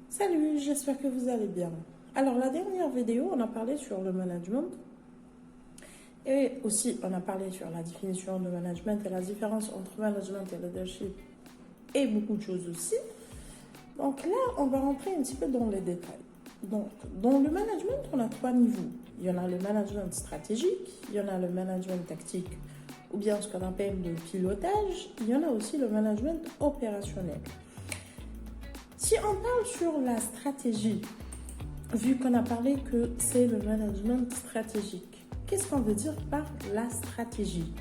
Salut, j'espère que vous allez bien. Alors, la dernière vidéo, on a parlé sur le management et aussi on a parlé sur la définition de management et la différence entre management et leadership et beaucoup de choses aussi. Donc là, on va rentrer un petit peu dans les détails. Donc, dans le management, on a trois niveaux. Il y en a le management stratégique, il y en a le management tactique ou bien ce qu'on appelle le pilotage, il y en a aussi le management opérationnel. Si on parle sur la stratégie, vu qu'on a parlé que c'est le management stratégique, qu'est-ce qu'on veut dire par la stratégie?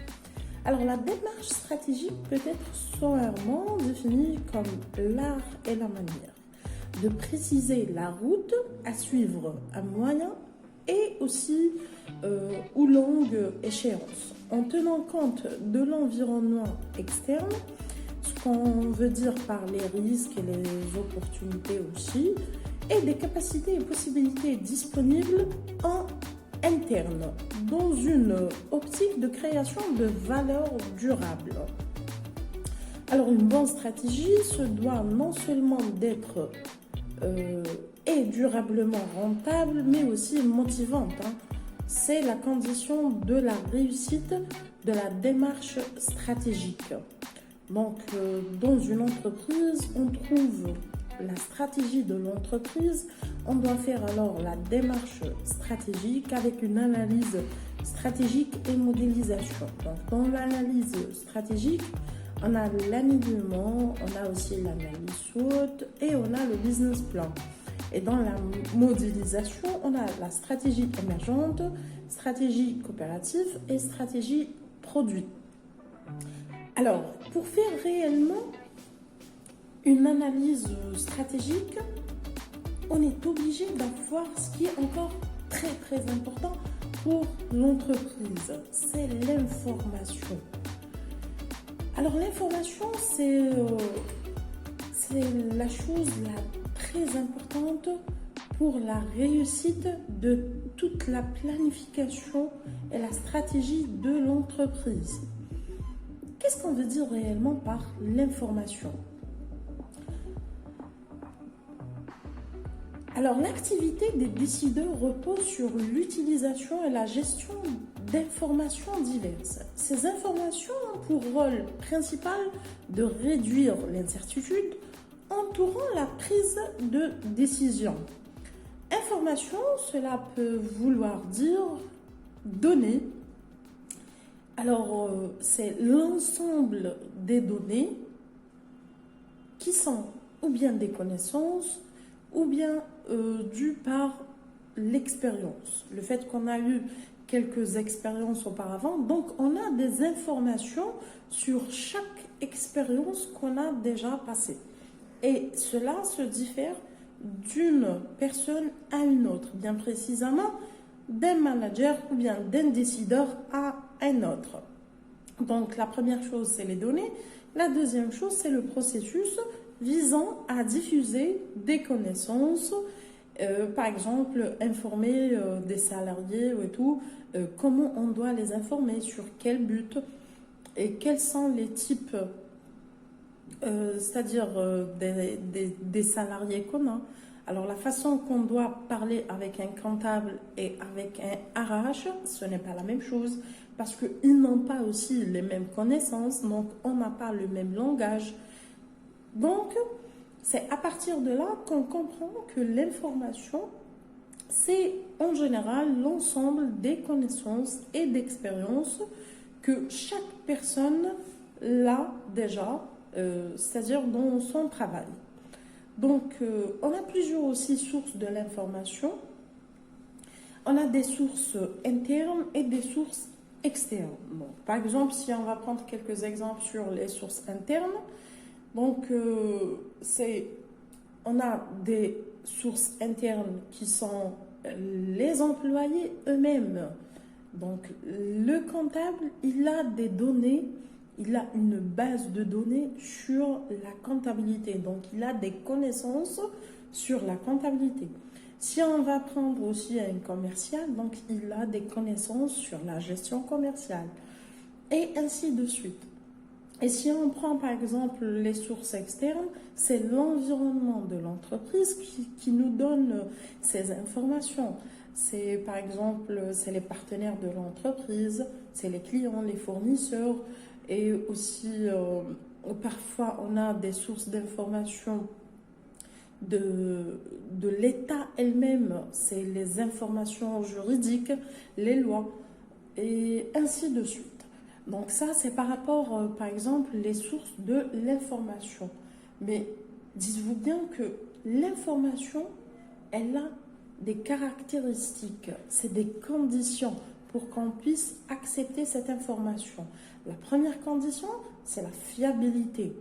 Alors, la démarche stratégique peut être sommairement définie comme l'art et la manière de préciser la route à suivre à moyen et aussi ou longue échéance, en tenant compte de l'environnement externe, ce qu'on veut dire par les risques et les opportunités aussi, et des capacités et possibilités disponibles en interne, dans une optique de création de valeur durable. Alors une bonne stratégie se doit non seulement d'être et durablement rentable, mais aussi motivante. C'est la condition de la réussite de la démarche stratégique. Donc, dans une entreprise, on trouve la stratégie de l'entreprise. On doit faire alors la démarche stratégique avec une analyse stratégique et modélisation. Donc, dans l'analyse stratégique, on a l'alignement, on a aussi l'analyse SWOT et on a le business plan. Et dans la modélisation, on a la stratégie émergente, stratégie coopérative et stratégie produit. Alors, pour faire réellement une analyse stratégique, on est obligé d'avoir ce qui est encore très très important pour l'entreprise, c'est l'information. Alors l'information, c'est la chose la très importante pour la réussite de toute la planification et la stratégie de l'entreprise. Qu'est-ce qu'on veut dire réellement par l'information? Alors, l'activité des décideurs repose sur l'utilisation et la gestion d'informations diverses. Ces informations ont pour rôle principal de réduire l'incertitude entourant la prise de décision. Information, cela peut vouloir dire données. Alors, c'est l'ensemble des données qui sont ou bien des connaissances ou bien dues par l'expérience. Le fait qu'on a eu quelques expériences auparavant, donc on a des informations sur chaque expérience qu'on a déjà passée. Et cela se diffère d'une personne à une autre, bien précisément d'un manager ou bien d'un décideur à un autre. Donc la première chose, c'est les données. La deuxième chose, c'est le processus visant à diffuser des connaissances, par exemple, informer des salariés et tout, comment on doit les informer, sur quel but et quels sont les types, c'est-à-dire des salariés communs. Alors la façon qu'on doit parler avec un comptable et avec un RH, ce n'est pas la même chose parce qu'ils n'ont pas aussi les mêmes connaissances, donc on n'a pas le même langage. Donc, c'est à partir de là qu'on comprend que l'information, c'est en général l'ensemble des connaissances et d'expériences que chaque personne l'a déjà, c'est-à-dire dans son travail. Donc, on a plusieurs aussi sources de l'information. On a des sources internes et des sources externes. Bon, par exemple, si on va prendre quelques exemples sur les sources internes, donc on a des sources internes qui sont les employés eux-mêmes. Donc, le comptable, il a des données, il a une base de données sur la comptabilité. Donc, il a des connaissances sur la comptabilité. Si on va prendre aussi un commercial, donc il a des connaissances sur la gestion commerciale. Et ainsi de suite. Et si on prend par exemple les sources externes, c'est l'environnement de l'entreprise qui nous donne ces informations. C'est par exemple, c'est les partenaires de l'entreprise, c'est les clients, les fournisseurs, et aussi parfois on a des sources d'informations de l'État elle-même, c'est les informations juridiques, les lois, et ainsi de suite. Donc ça, c'est par rapport, par exemple, les sources de l'information. Mais dites-vous bien que l'information, elle a des caractéristiques, c'est des conditions pour qu'on puisse accepter cette information. La première condition, c'est la fiabilité.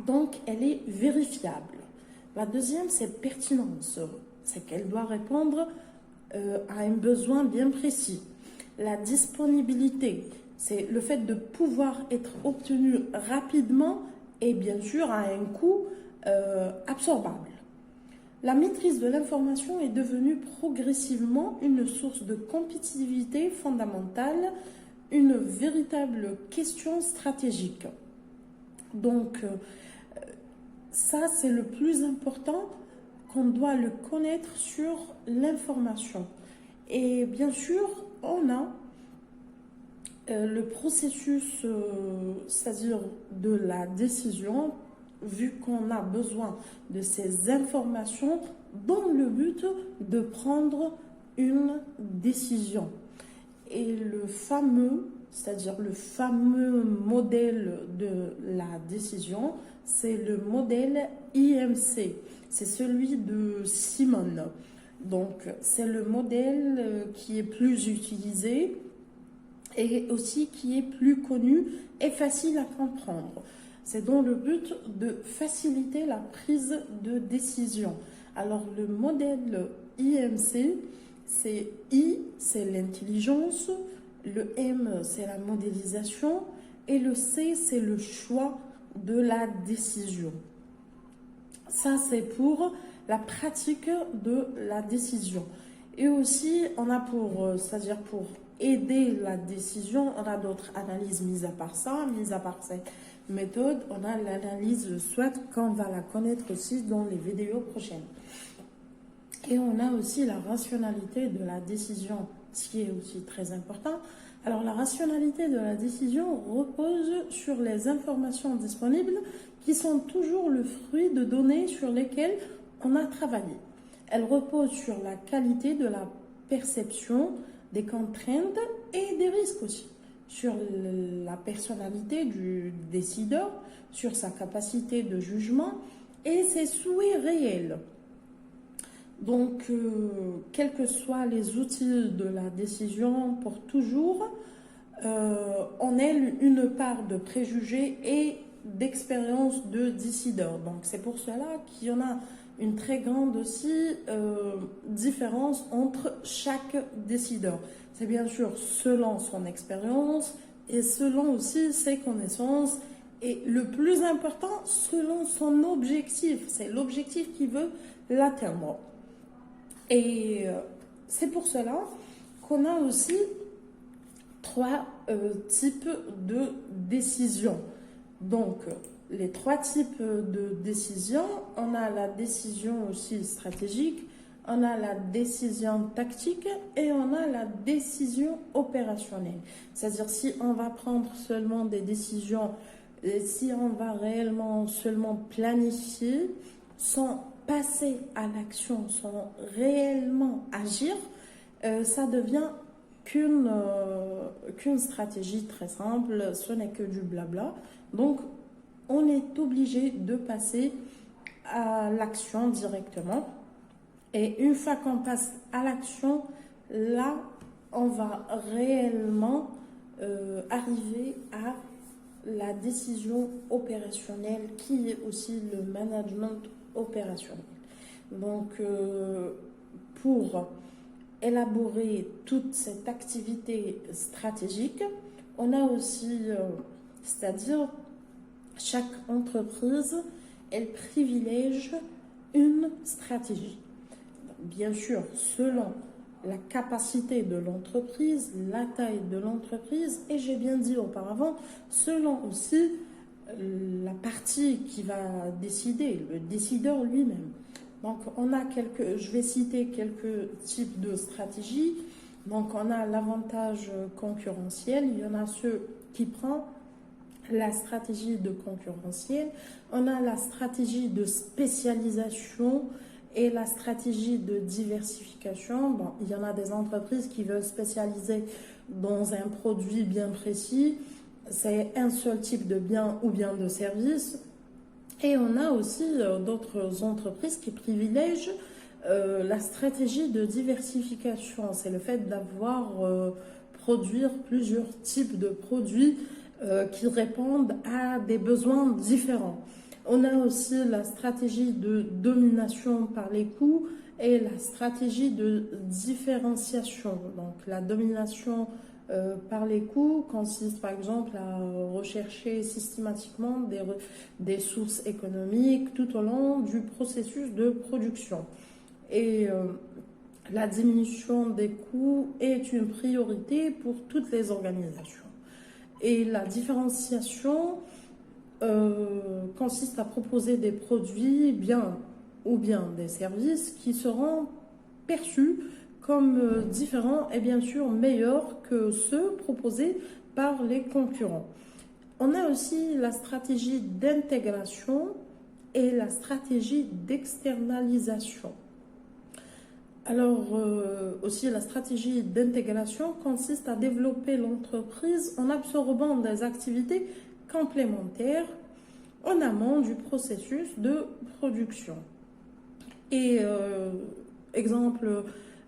Donc, elle est vérifiable. La deuxième, c'est pertinence. C'est qu'elle doit répondre à un besoin bien précis. La disponibilité, c'est le fait de pouvoir être obtenu rapidement et bien sûr à un coût absorbable. La maîtrise de l'information est devenue progressivement une source de compétitivité fondamentale, une véritable question stratégique. Donc, ça, c'est le plus important qu'on doit le connaître sur l'information. Et bien sûr, on a le processus, c'est-à-dire de la décision, vu qu'on a besoin de ces informations dans le but de prendre une décision. Et le fameux, c'est-à-dire le fameux modèle de la décision, c'est le modèle IMC. C'est celui de Simon. Donc, c'est le modèle qui est plus utilisé et aussi qui est plus connu et facile à comprendre. C'est dans le but de faciliter la prise de décision. Alors, le modèle IMC, c'est I, c'est l'intelligence, le M, c'est la modélisation, et le C, c'est le choix de la décision. Ça, c'est pour la pratique de la décision. Et aussi, on a c'est-à-dire pour aider la décision, on a d'autres analyses mises à part ça, mises à part cette méthode, on a l'analyse SWOT qu'on va la connaître aussi dans les vidéos prochaines. Et on a aussi la rationalité de la décision, ce qui est aussi très important. Alors la rationalité de la décision repose sur les informations disponibles qui sont toujours le fruit de données sur lesquelles on a travaillé. Elle repose sur la qualité de la perception des contraintes et des risques aussi, sur la personnalité du décideur, sur sa capacité de jugement et ses souhaits réels. Donc, quels que soient les outils de la décision, pour toujours en elle une part de préjugés et d'expérience de décideur. Donc, c'est pour cela qu'il y en a une très grande aussi différence entre chaque décideur. C'est bien sûr selon son expérience et selon aussi ses connaissances et le plus important, selon son objectif. C'est l'objectif qui veut l'atteindre. Et c'est pour cela qu'on a aussi trois types de décisions. Donc, les trois types de décisions, on a la décision aussi stratégique, on a la décision tactique et on a la décision opérationnelle. C'est-à-dire si on va prendre seulement des décisions, si on va réellement seulement planifier sans passer à l'action, sans réellement agir, ça devient qu'une stratégie très simple, ce n'est que du blabla. Donc, on est obligé de passer à l'action directement. Et une fois qu'on passe à l'action, là, on va réellement arriver à la décision opérationnelle qui est aussi le management opérationnel. Donc, pour élaborer toute cette activité stratégique, on a aussi, c'est-à-dire chaque entreprise, elle privilège une stratégie. Bien sûr, selon la capacité de l'entreprise, la taille de l'entreprise, et j'ai bien dit auparavant, selon aussi la partie qui va décider, le décideur lui-même. Donc, je vais citer quelques types de stratégies. Donc, on a l'avantage concurrentiel. Il y en a ceux qui prennent la stratégie de concurrentiel. On a la stratégie de spécialisation et la stratégie de diversification. Bon, il y en a des entreprises qui veulent spécialiser dans un produit bien précis. C'est un seul type de bien ou bien de service. Et on a aussi d'autres entreprises qui privilègent la stratégie de diversification. C'est le fait d'avoir produire plusieurs types de produits qui répondent à des besoins différents. On a aussi la stratégie de domination par les coûts et la stratégie de différenciation. Donc la domination par les coûts consiste par exemple à rechercher systématiquement des sources économiques tout au long du processus de production. Et la diminution des coûts est une priorité pour toutes les organisations. Et la différenciation consiste à proposer des produits bien ou bien des services qui seront perçus comme différents et bien sûr meilleurs que ceux proposés par les concurrents. On a aussi la stratégie d'intégration et la stratégie d'externalisation. Alors, aussi, la stratégie d'intégration consiste à développer l'entreprise en absorbant des activités complémentaires en amont du processus de production. Et exemple,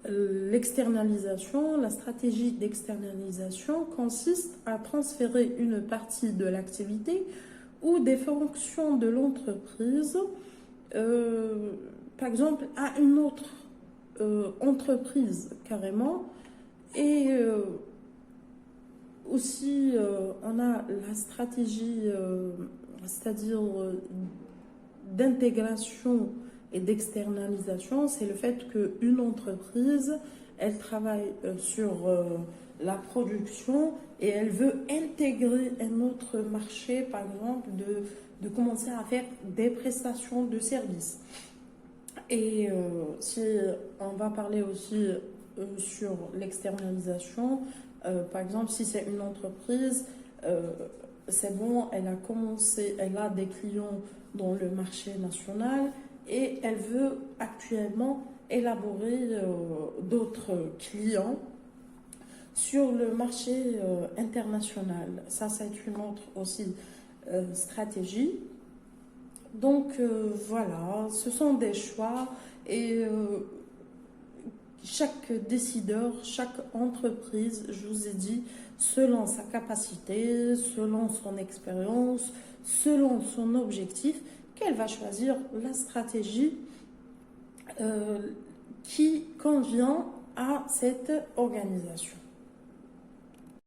l'externalisation, la stratégie d'externalisation consiste à transférer une partie de l'activité ou des fonctions de l'entreprise, par exemple, à une autre entreprise carrément. Et aussi, on a la stratégie, c'est-à-dire d'intégration et d'externalisation. C'est le fait qu'une entreprise, elle travaille sur la production et elle veut intégrer un autre marché, par exemple, de commencer à faire des prestations de services. Et si on va parler aussi sur l'externalisation, par exemple, si c'est une entreprise, c'est bon, elle a commencé, elle a des clients dans le marché national et elle veut actuellement élaborer d'autres clients sur le marché international. Ça, c'est une autre aussi stratégie. Donc voilà, ce sont des choix et chaque décideur, chaque entreprise, je vous ai dit, selon sa capacité, selon son expérience, selon son objectif, qu'elle va choisir la stratégie qui convient à cette organisation.